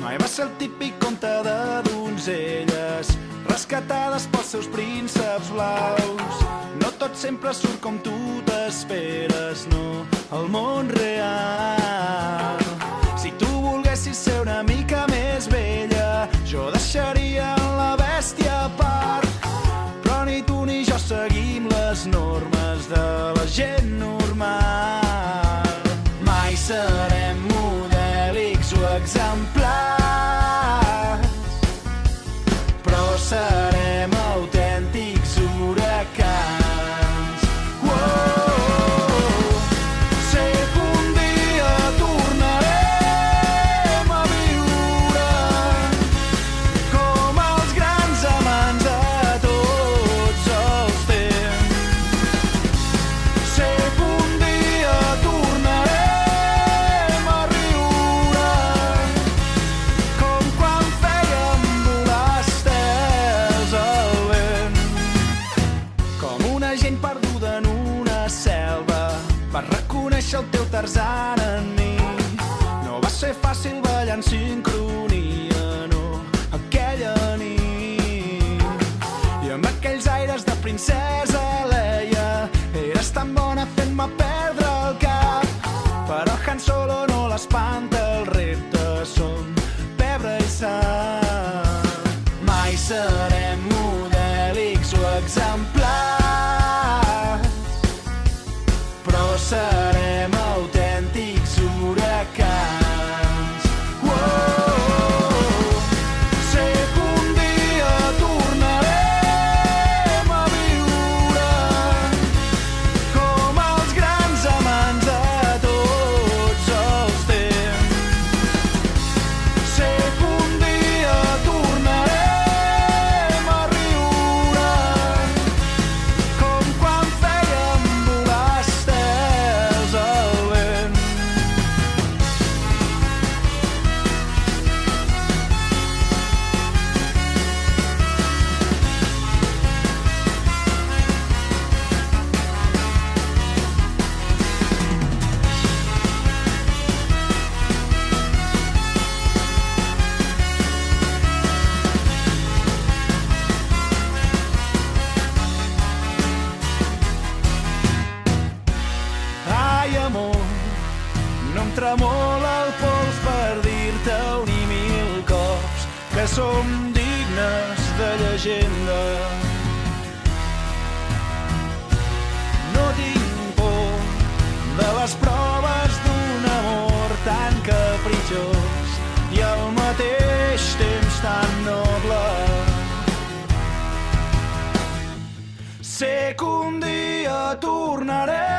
Mai va ser el típic conte de donzelles rescatades pels seus prínceps blaus. No tot sempre surt com tu t'esperes, no, el món real. Si tu volguessis ser una mica més vella, jo deixaria la bèstia a part. Però ni tu ni jo seguim les normes de la gent normal. Mai serem modèlics o exemplars, però serem autèntics huracans. Sé que un dia tornarem a viure com els grans amants de tots els temps. Sé que un dia tornarem a riure com quan fèiem volar estels al vent. Com una gent perduda en una selva, vas reconèixer el teu Tarzan en mi. No va ser fàcil ballar en sincronia, no, aquella nit. I amb aquells aires de princesa Leia, eres tan bona fent-me perdre el cap. Però Han Solo no l'espanta, el repte som pebre i sang. Mai serem modèlics o exemplars, però serem autèntics huracans. Sé que un dia tornarem a viure com els grans amants de tots els temps. Sé que un dia tornarem a riure com quan fèiem volar estels al vent. Ai, amor, no em tremola el pols per dir-te-ho ni mil cops que som dignes de llegenda. No tinc por de les proves d'un amor tan capritxós i al mateix temps tan noble. Sé que un dia tornarem